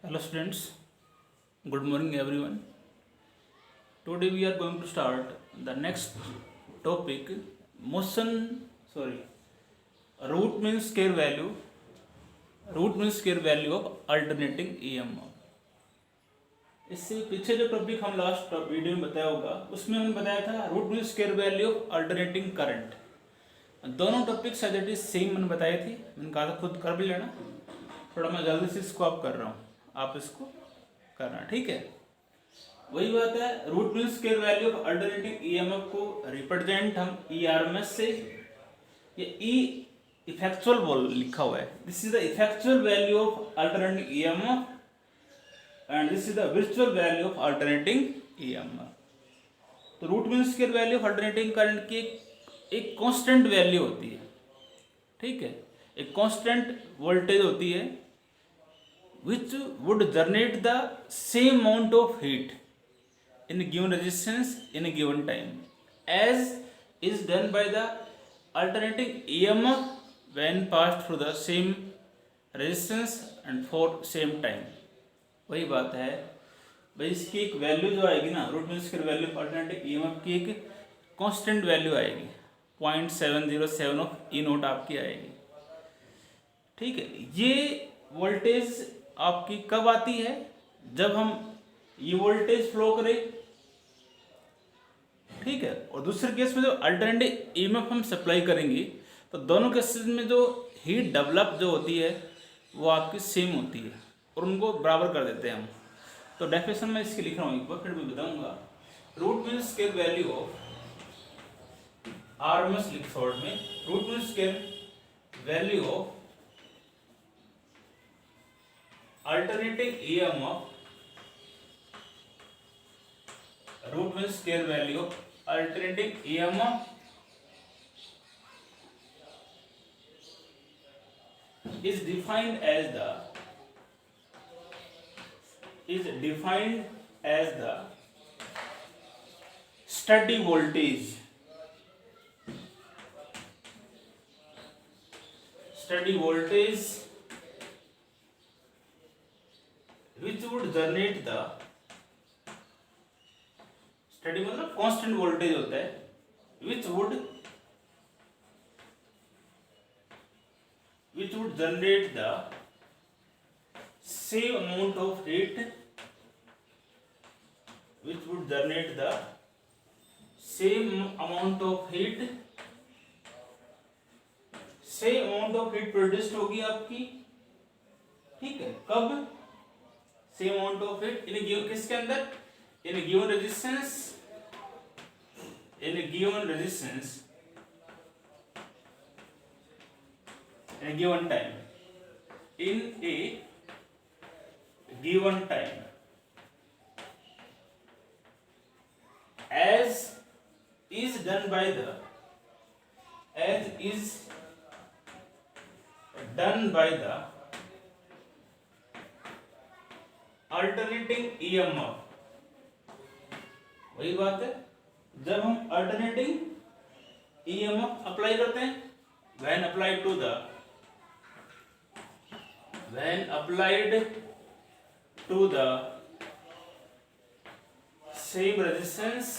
Hello students, good morning everyone. Today we are going to start the next topic root means square value of alternating EMF. इससे पीछे जो topic हम last video में बताया होगा उसमें हमने बताया था root mean square value of alternating current. दोनों topics as it is same मैंने बताए थे, मैंने कहा था खुद कर भी लेना, थोड़ा मैं जल्दी से इसको आप कर रहा हूँ, आप इसको करना, ठीक है। वही बात है, root mean square value of alternating EMF को रिप्रेजेंट हम ईआरएमएस से, ये ई इफेक्चुअल बोल लिखा हुआ है, this is the effectual value of alternating EMF and this is the virtual value of alternating EMF. तो root mean square value of alternating current की एक कांस्टेंट वैल्यू होती है, ठीक है, एक कांस्टेंट वोल्टेज होती है which would generate the same amount of heat in a given resistance in a given time as is done by the alternating EMF when passed through the same resistance and for same time। वही बात है भाई, इसकी एक value जो आएगी ना, root mean square value of alternating EMF की एक कांस्टेंट वैल्यू आएगी 0.707 ऑफ ई नोट आपकी आएगी, ठीक है। ये वोल्टेज आपकी कब आती है, जब हम ये वोल्टेज फ्लो करें, ठीक है। और दूसरे केस में जो अल्टरनेटिव ईएमएफ हम सप्लाई करेंगे तो दोनों केसेस में जो हीट डेवलप जो होती है वो आपकी सेम होती है और उनको बराबर कर देते हैं हम। तो डेफिनेशन में इसकी लिख रहा हूँ, एक बार फिर मैं बताऊंगा। Root mean square value of RMS लिख शॉर्ट में, root mean square value of alternating EMF, root mean square value of alternating EMF is defined as the steady voltage which would generate the steady मतलब constant voltage होता है, which would generate the same amount of heat, produced होगी आपकी, ठीक है। कब? Same amount of heat in given, किसके अंदर, in given resistance in given time, in A given time as is done by the alternating EMF. वही बात है, जब हम अल्टरनेटिंग ईएमएफ अप्लाई करते हैं, when applied to the same resistance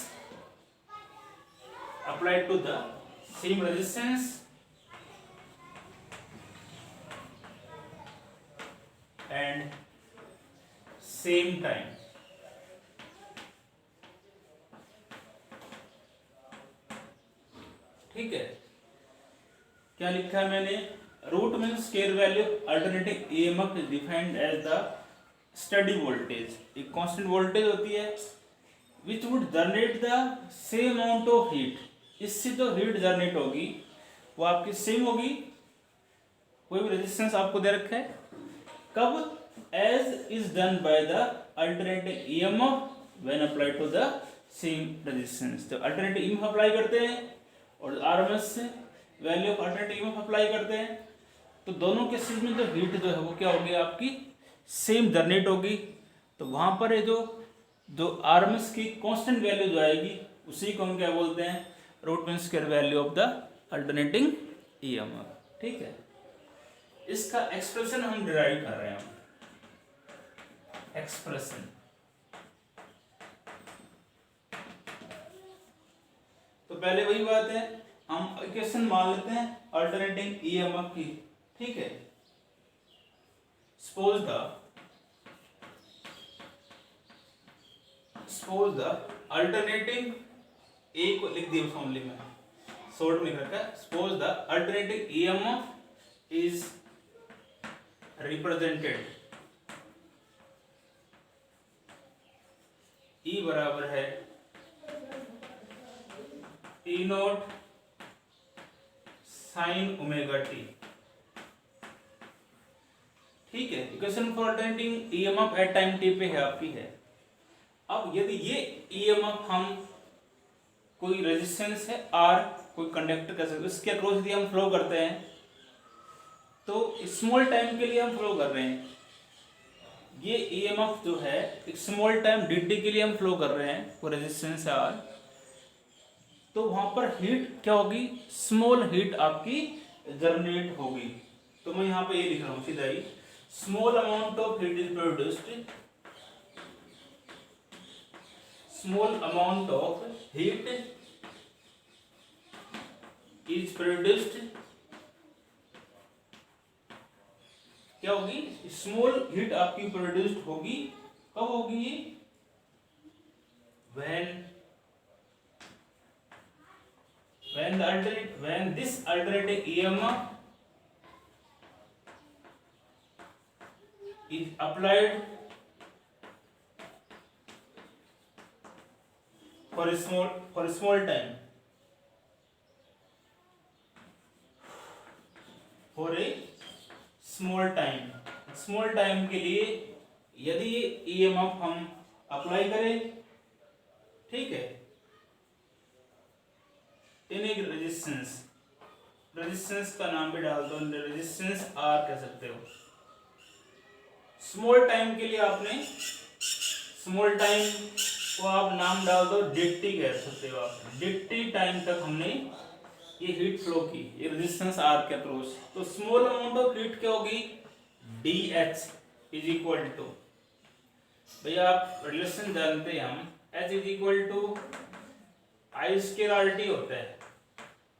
and same time, ठीक है। क्या लिखा है मैंने, root mean square value alternating EMF is defined as the steady voltage, एक कांस्टेंट वोल्टेज होती है which would generate the same amount of heat, इससे जो हीट जनरेट होगी वो आपकी सेम होगी, कोई भी रेजिस्टेंस आपको दे रखा है, कब, as is done by the alternating EMF when applied to the same resistance। तो alternating EMF अप्लाई करते हैं और RMS से value of alternating EMF apply करते हैं, तो दोनों केसेस में जो हीट जो है वो क्या होगी आपकी सेम जनरेट होगी। तो वहां पर है जो RMS की कांस्टेंट वैल्यू जो आएगी उसी को हम क्या बोलते हैं, root mean square value of the alternating EMF, ठीक है। इसका एक्सप्रेशन हम डिराइव कर रहे हैं, एक्सप्रेशन। तो पहले वही बात है, हम इक्वेशन मान लेते हैं अल्टरनेटिंग ईएमएफ की, ठीक है। सपोज द अल्टरनेटिंग, ए को लिख दिया फॉर्मूले में शॉर्ट में करके, suppose the alternating EMF is represented, E बराबर है E nought sine omega T, ठीक है। Equation for alternating EMF at time T पे है आपकी है। अब यदि ये ईएमएफ हम कोई रेजिस्टेंस है आर, कोई कंडक्टर का इसके अक्रॉस यदि हम फ्लो करते हैं, तो स्मॉल टाइम के लिए हम फ्लो कर रहे हैं, ये ईएमएफ जो है एक स्मॉल टाइम dt के लिए हम फ्लो कर रहे हैं, वो रेजिस्टेंस है आर, तो वहां पर हीट क्या होगी, स्मॉल हीट आपकी जनरेट होगी। तो मैं यहाँ पे ये लिख रहा हूँ सीधा ही, small amount of heat is produced, small amount of heat is produced, क्या होगी, स्मॉल हीट आपकी प्रोड्यूस्ड होगी, कब होगी ये, when this alternating EMF is applied for a small time, small time के लिए यदि ये EMF हम अप्लाई करें, ठीक है, इन एक रेजिस्टेंस का नाम भी डाल दो, रेजिस्टेंस आर कह सकते हो। स्मॉल टाइम के लिए आपने, स्मॉल टाइम को आप नाम डाल दो dt कह सकते हो आप, dt टाइम तक हमने ये हीट फ्लो की, ये रेजिस्टेंस आर के अक्रॉस, तो स्मॉल अमाउंट ऑफ हीट क्या होगी, dH इज इक्वल टू, भैया आप रिलेशन जानते हैं हम, H is equal to I square R T होता है,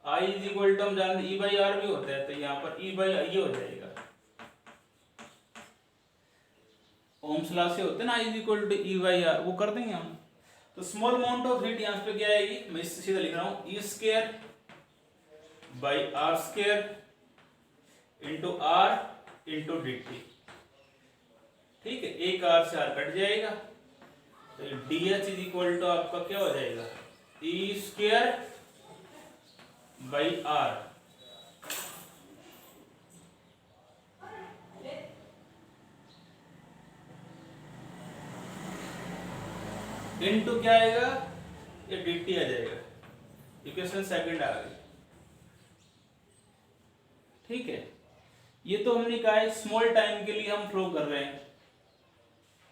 I इज इक्वल टू हम जानते E बाई आर भी होता है, तो यहाँ पर E बाई आई हो जाएगा, ओम्स लॉ से होते हैं ना, I is equal to E by R, वो कर देंगे हम। तो स्मॉल अमाउंट ऑफ हीट यहाँ पे क्या आएगी, मैं इससे सीधा लिख रहा हूँ, E square by R square into R into dt, ठीक है, एक आर से आर कट जाएगा, तो dH इज इक्वल टू आपका क्या हो जाएगा, E square by R, into क्या आएगा, ये dt आ जाएगा, इक्वेशन सेकंड आ गई, ठीक है। ये तो हमने कहा है स्मॉल टाइम के लिए हम फ्लो कर रहे हैं,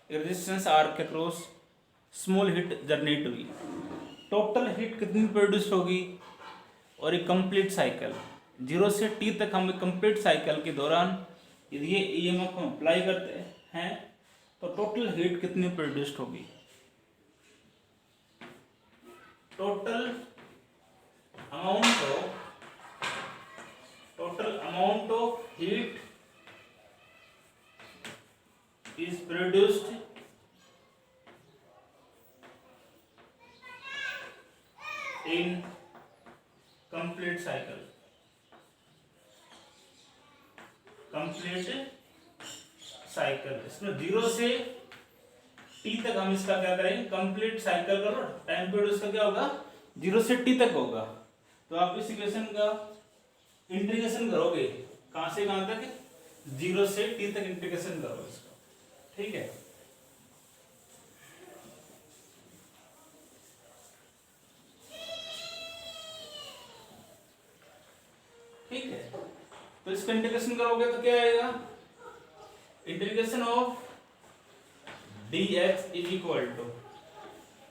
रेजिस्टेंस आर के क्रॉस स्मॉल हीट जनरेट हुई, टोटल हीट कितनी प्रोड्यूस होगी, और एक कंप्लीट साइकिल 0 से t तक, हम कंप्लीट साइकिल के दौरान यदि ये ईएमएफ हम अप्लाई करते हैं तो टोटल हीट कितनी प्रोड्यूस्ड होगी, total amount of heat is produced in complete cycle, इसमें 0 से t तक हम इसका क्या करेंगे, कंप्लीट साइकिल करो, टाइम पीरियड उसका क्या होगा, 0 से t तक होगा। तो आप इस इक्वेशन का इंटीग्रेशन करोगे, कहां से कहां तक, 0 से t तक इंटीग्रेशन करोगे इसका, ठीक है। ठीक है, तो इसका इंटीग्रेशन करोगे तो क्या आएगा, integration of dx is equal to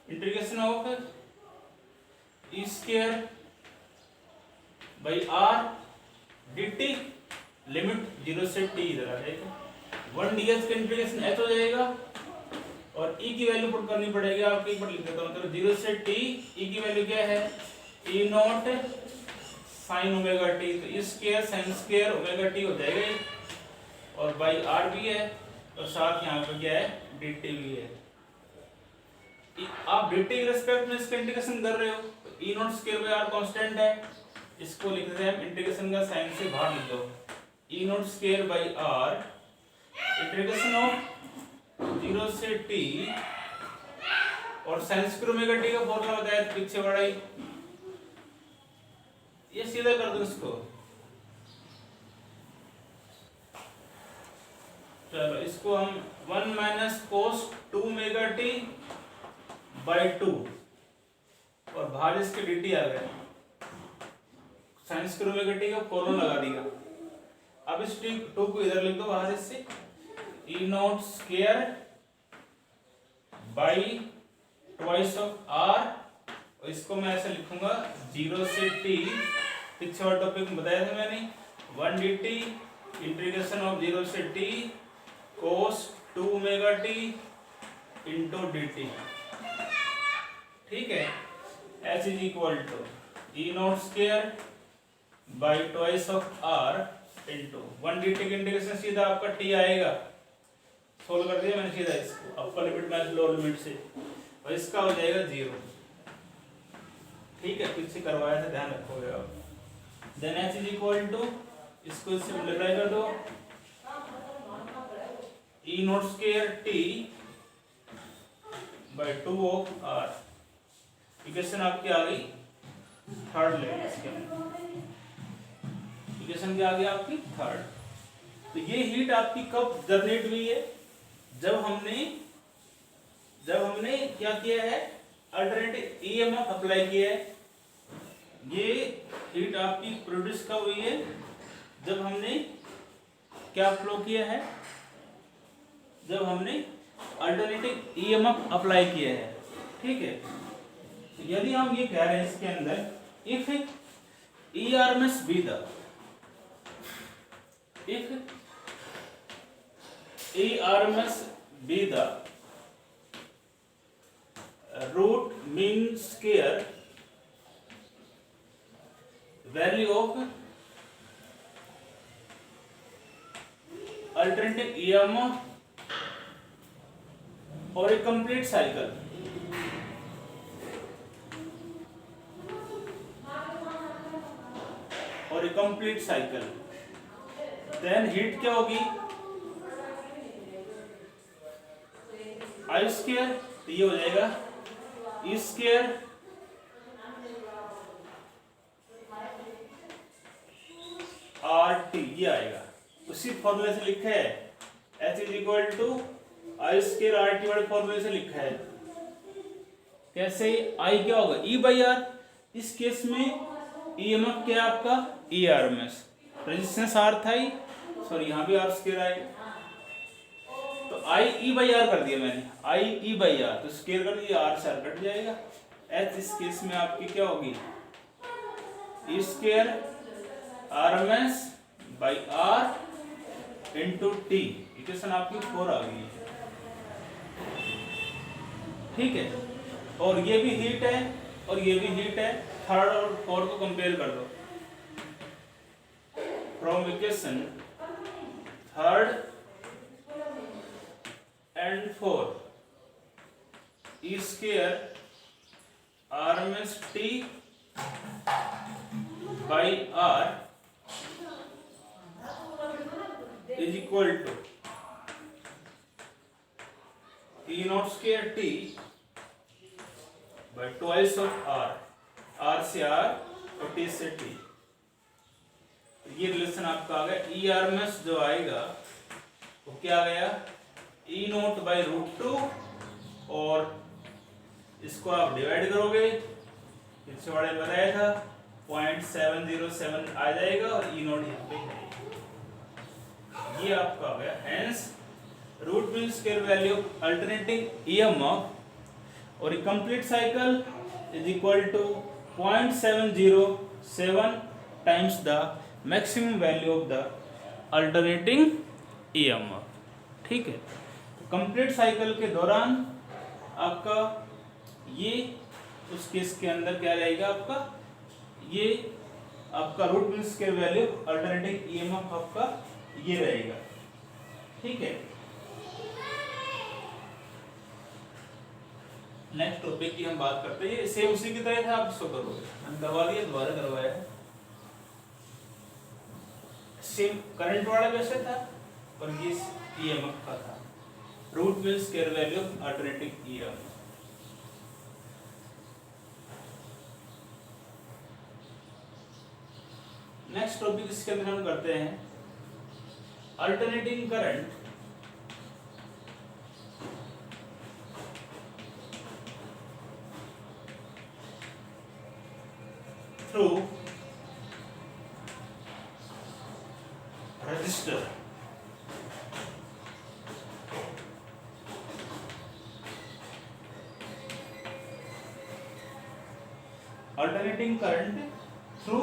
integration of e square by r dt, limit 0 से t इधर आ जाएगा, 1 dx का इंटीग्रेशन h हो जाएगा, और ई की वैल्यू पुट करनी पड़ेगी आपकी, पर लिख देता हूँ। तो 0 से t, ई की वैल्यू क्या है, E nought sine omega T, तो E square sine square omega T हो जाएगा ये, और बाई आर भी है, और साथ यहाँ पे क्या है, डी टी भी है। आप डी टी के रेस्पेक्ट में इसका इंटीग्रेशन कर रहे हो, तो E nought square by R constant है, इसको लिख देते हैं इंटीग्रेशन का साइन से बाहर लिख दो, E nought square by R integration of 0 से t, और साइन स्क्वायर ओमेगा टी का फॉर्मूला बताया था पीछे बड़ा ही, ये सीधा कर दो इसको। चलो इसको हम 1 minus cos 2 omega T by 2, और बाहर इसके dt आ गया, साइन स्क्वायर ओमेगा टी का फॉर्मूला लगा दिया। अब इस t 2 को इधर लिख दो बाहर इससे, E nought square by twice of R, और इसको मैं ऐसे लिखूंगा 0 से t, पिछले वाले टॉपिक में बताया था मैंने, 1 dt इंटीग्रेशन ऑफ 0 से t cos 2 omega t into dt, ठीक है। h is equal to E nought square by twice of R into 1 dt की इंटीग्रेशन सीधा आपका t आएगा, सोल्व कर दिया मैंने सीधा इसको, upper limit minus lower limit से, और इसका हो जाएगा 0, ठीक है, पीछे करवाया था, ध्यान रखोगे आप। Then h is equal to, इसको इससे मल्टीप्लाई कर दो, E nought square t by 2 of R, equation आपकी आ गई थर्ड लेवल, इसके इक्वेशन क्या आ गई आपकी थर्ड। तो ये हीट आपकी कब जनरेट हुई है, जब हमने क्या किया है, अल्टरनेटिव ईएमएफ अप्लाई किया है। ये हीट आपकी प्रोड्यूस कब हुई है, जब हमने क्या फ्लो किया है, जब हमने अल्टरनेटिव ईएमएफ अप्लाई किया है, ठीक है। तो यदि हम ये कह रहे हैं इसके अंदर, if ERMS be the, if ERMS be the root mean square value of alternative EMF or a complete cycle, और a complete cycle, then heat क्या होगी, I स्क्वायर, तो ये हो जाएगा E स्क्वायर RT, ये आएगा, उसी फॉर्मूले से लिखा है, H is equal to I square RT वाले फॉर्मूले से लिखा है। कैसे, I क्या होगा, E बाई R, इस केस में EMF क्या है आपका, ERMS, रेजिस्टेंस R था ही, सॉरी यहाँ भी R स्क्वायर आएगा, तो I E बाई R कर दिया मैंने, I E बाई R, तो स्क्वायर कर दिया, R से R कट जाएगा। H इस केस में आपकी क्या होगी, E square RMS by R into T, equation आपकी 4 आ गई है, ठीक है। और ये भी हीट है और ये भी हीट है, थर्ड और फोर्थ को कंपेयर कर दो, from equation third and fourth, E square RMS T by R is equal to E nought square T by twice of R, R से R और T से T, ये रिलेशन आपका आ गया। ERMS जो आएगा वो क्या आ गया, E नोट बाई √2, और इसको आप डिवाइड करोगे, पिछले वाले बताया था 0.707 आ जाएगा, और E नोट यहाँ पे है, ये आपका आ गया। Hence root mean square value of alternating EMF और complete cycle is equal to 0.707 times the maximum value of the alternating EMF, ठीक है। कंप्लीट साइकिल के दौरान आपका ये उस केस के अंदर क्या रहेगा आपका, ये आपका root mean square value alternating EMF आपका ये रहेगा। ठीक है, नेक्स्ट टॉपिक की हम बात करते हैं। ये सेम उसी की तरह था, आप इसको करोगे, मैंने करवा लिया, दोबारा करवाया है। सेम करंट वाला वैसे था और ये ईएमएफ का था, root mean square value alternating EMF. Next topic इसके अंदर हम करते हैं alternating current through resistor. Alternating current through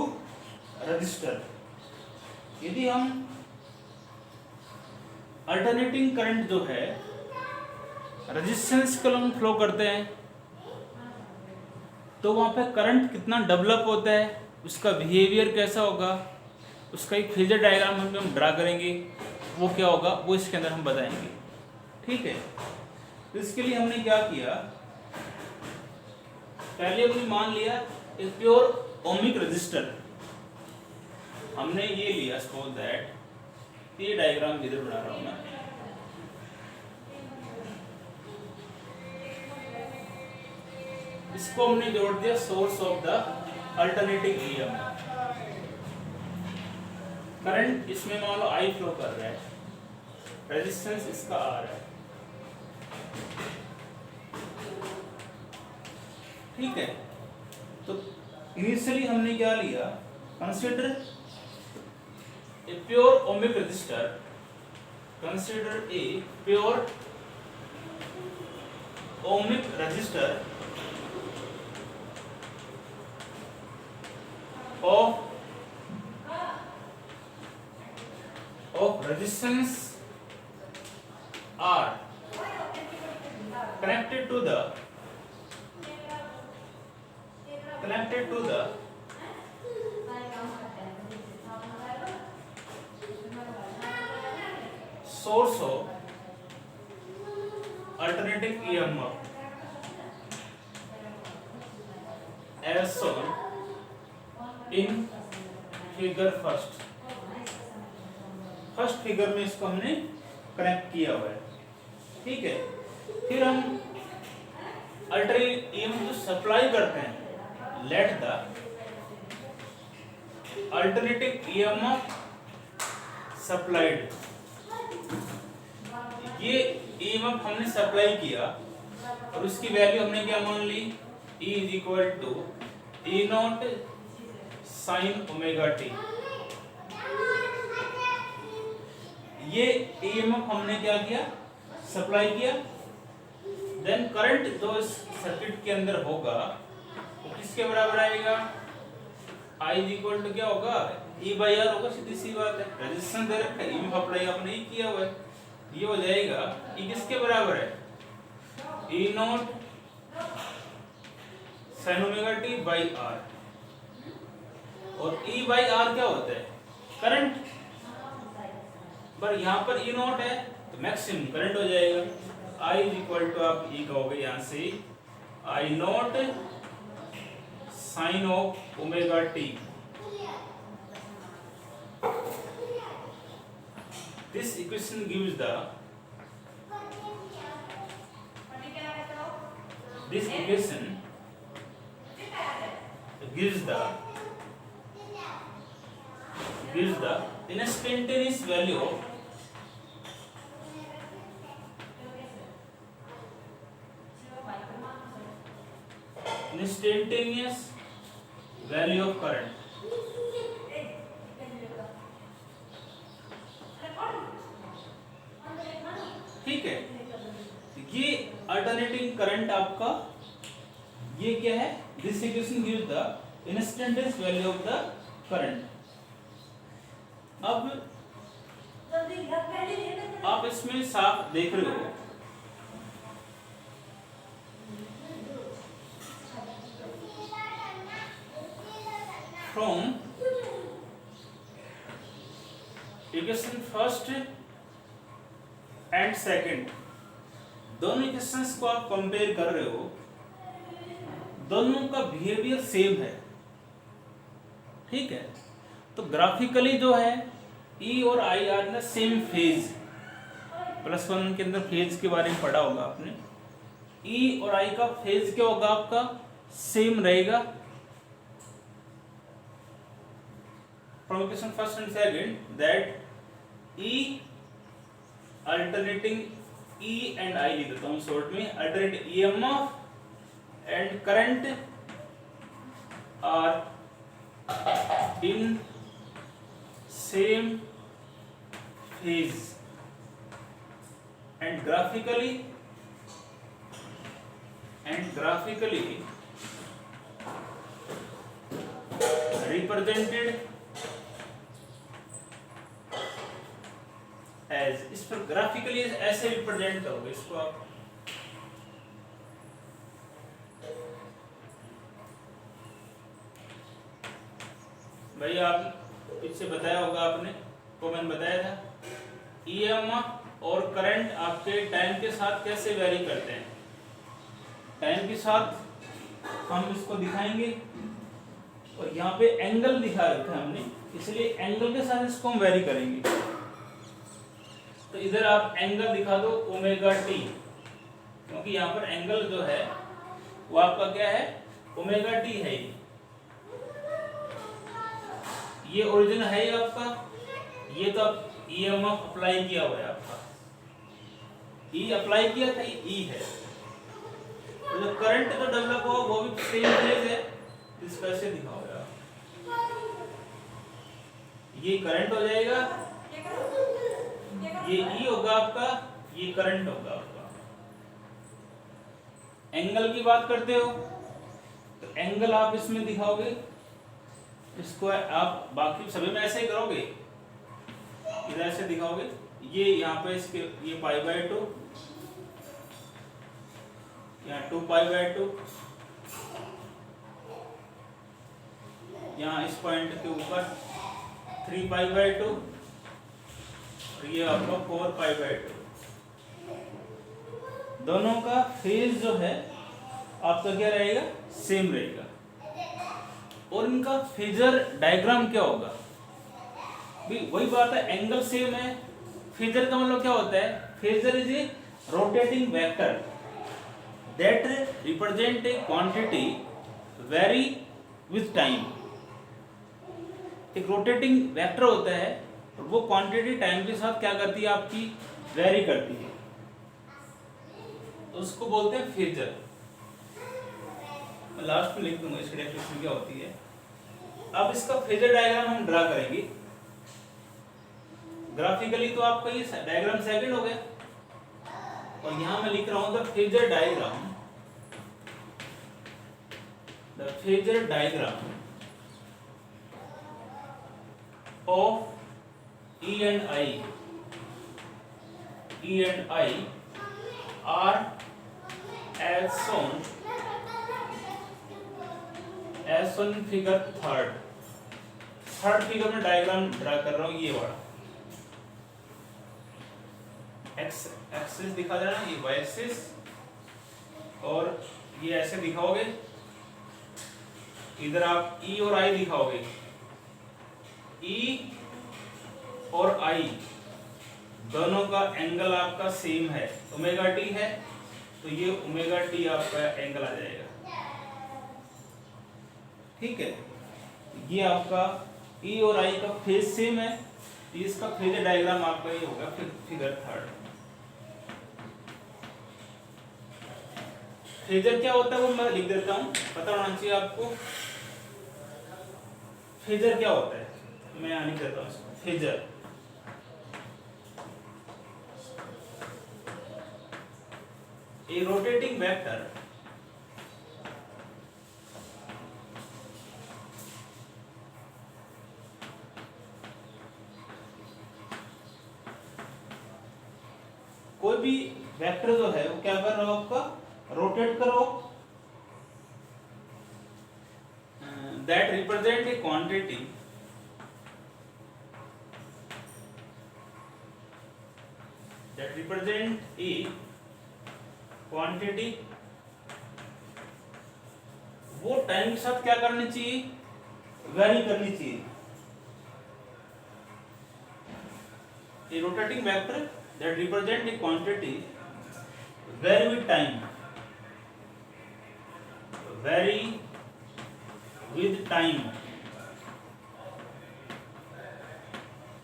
resistor. यदि हम अल्टरनेटिंग करंट जो है रेजिस्टेंस के अलॉन्ग फ्लो करते हैं तो वहाँ पे करंट कितना डेवलप होता है, उसका बिहेवियर कैसा होगा, उसका एक फेजर डायग्राम हम ड्रा करेंगे, वो क्या होगा वो इसके अंदर हम बताएंगे। ठीक है, तो इसके लिए हमने क्या किया, पहले हमने मान लिया एक प्योर ओमिक रजिस्टर, हमने ये लिया सपोज दैट, ये डायग्राम इधर बना रहा हूं मैं, इसको हमने जोड़ दिया source of the alternating EMF. Current इसमें मान लो आई फ्लो कर रहा है, रेजिस्टेंस इसका आर है। ठीक है, तो इनिशियली हमने क्या लिया, consider a pure ohmic register, consider a pure ohmic register of resistance R connected to the source of alternating EMF as shown in figure first figure में इसको हमने कनेक्ट किया हुआ है। ठीक है, फिर हम अल्टरनेटिंग ईएमएफ जो सप्लाई करते हैं, let the alternating EMF supplied, ये ईएमएफ हमने सप्लाई किया और उसकी वैल्यू हमने क्या मान ली, E is equal to E nought sine omega T. ये ईएमएफ हमने क्या किया, सप्लाई किया, देन करंट जो इस सर्किट के अंदर होगा वो किसके बराबर आएगा, I इज इक्वल टू क्या होगा, E बाई आर होगा, सीधी सी बात है, रेजिस्टेंस दे रखा है, ईएमएफ अप्लाई आपने ही किया हुआ है, ये हो जाएगा E किसके बराबर है, E nought sine omega T by R, और E बाई आर क्या होता है, करंट, पर यहाँ पर E नॉट है तो मैक्सिमम करंट हो जाएगा, I इज इक्वल टू आप E कहोगे यहाँ से I nought sine of omega T. This equation gives the instantaneous value of current। ठीक है, ये अल्टरनेटिंग करंट आपका ये क्या है, this equation gives the instantaneous value of the current. अब आप इसमें साफ देख रहे हो इक्वेशन फर्स्ट एंड सेकंड दोनों इक्वेशंस को आप कंपेयर कर रहे हो, दोनों का बिहेवियर सेम है, ठीक है। तो ग्राफिकली जो है ई और I are in same phase, +1 के अंदर फेज के बारे में पढ़ा होगा आपने। ई और आई का फेज क्या होगा आपका, सेम रहेगा। From equation first and second that E alternating E and I लिख देता हूँ शॉर्ट में, alternate EMF and current are in same phase and graphically represented as, इस पर ग्राफिकली ऐसे रिप्रेजेंट करोगे इसको आप, भाई आप पीछे बताया होगा आपने, कॉमन बताया था, ईएमएफ और करंट आपके टाइम के साथ कैसे वेरी करते हैं। टाइम के साथ हम इसको दिखाएंगे और यहाँ पे एंगल दिखा रखा है हमने, इसलिए एंगल के साथ इसको हम वेरी करेंगे। तो इधर आप एंगल दिखा दो ओमेगा टी, क्योंकि यहाँ पर एंगल जो है वो आपका क्या है, ओमेगा टी है। ये ओरिजिन है ही आपका, ये तो आप ईएमएफ अप्लाई किया हुआ है आपका, ई अप्लाई किया था, ई है। और जो करंट जो डेवलप हुआ वो भी सेम फेज है, इसको ऐसे दिखाओ यार, ये करंट हो जाएगा, ये ई होगा आपका, ये करंट होगा आपका। एंगल की बात करते हो तो एंगल आप इसमें दिखाओगे, इसको आप बाकी सभी में ऐसे ही करोगे, इधर ऐसे दिखाओगे, ये यहाँ पे इसके ये π/2, यहाँ 2π/2, यहाँ इस पॉइंट के ऊपर 3π/2, और ये आपका 4π/2। दोनों का फेज जो है आपका क्या रहेगा, सेम रहेगा। और इनका फेजर डायग्राम क्या होगा, भी वही बात है, एंगल सेम है। फेजर का मतलब क्या होता है, phasor is a rotating vector that represent a quantity very with time. एक रोटेटिंग वेक्टर होता है और वो क्वांटिटी टाइम के साथ क्या करती है, आपकी वेरी करती है, तो उसको बोलते हैं फेजर। मैं लास्ट में लिख दूंगा इसकी डेफिनेशन क्या होती है। अब इसका फेजर डायग्राम हम ड्रा करेंगे ग्राफिकली, तो आपका ये डायग्राम सेकंड हो गया, और यहां मैं लिख रहा हूं the phasor diagram, the phasor diagram of E and I R as shown figure third figure में डायग्राम ड्रा कर रहा हूँ। ये वाला एक्सिस दिखा देना, ये वाई एक्सिस, और ये ऐसे दिखाओगे, इधर आप ई और आई दिखाओगे, ई और आई दोनों का एंगल आपका सेम है, ओमेगा टी है, तो ये ओमेगा टी आपका एंगल आ जाएगा, ठीक है। ये आपका ई और आई का फेज सेम है, इसका फेजर डायग्राम आपका ये होगा फिगर थर्ड। फेजर क्या होता है वो मैं लिख देता हूँ, पता होना चाहिए आपको। फेजर क्या होता है मैं यहाँ लिख देता हूँ इसको, फेजर a rotating vector कोई भी वेक्टर जो है वो क्या कर रहा हो, आपका रोटेट करो, that represent a quantity that represent a quantity, वो टाइम के साथ क्या करनी चाहिए, वैरी करनी चाहिए। A rotating vector that represent a quantity vary with time, vary with time,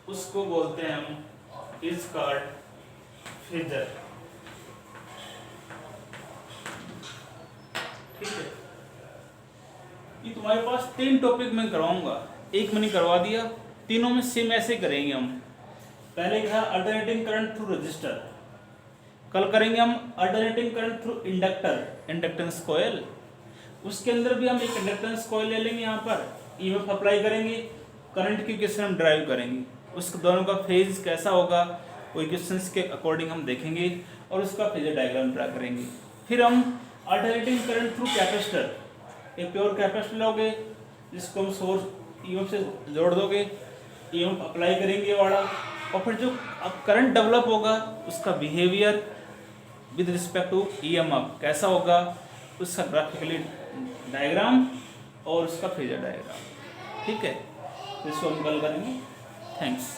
उसको बोलते हैं हम is called phasor। ठीक है, ये तुम्हारे पास 3 टॉपिक में करवाऊंगा, एक मैंने करवा दिया, तीनों में सेम ऐसे करेंगे हम। पहले था अल्टरनेटिंग करंट थ्रू रजिस्टर, कल करेंगे हम alternating current through inductor, inductance coil. उसके अंदर भी हम एक इंडक्टेंस कॉइल ले लेंगे, यहाँ पर ईएमएफ अप्लाई करेंगे, करंट की इक्वेशन हम ड्राइव करेंगे, उसके दोनों का फेज कैसा होगा वो इक्वेशंस के अकॉर्डिंग हम देखेंगे और उसका फेजर डायग्राम ड्रा करेंगे। फिर हम अल्टरनेटिंग करंट थ्रू कैपेसिटर, एक प्योर कैपेसिटर लोगे जिसको हम सोर्स ईएमएफ से जोड़ दोगे, ईएमएफ अप्लाई करेंगे वाला, और फिर जो अब करंट डेवलप होगा उसका behaviour with respect to EMF कैसा होगा, उसका ग्राफिकली डायग्राम और उसका फेजर डायग्राम। ठीक है, इसको हम कल करेंगे। थैंक्स।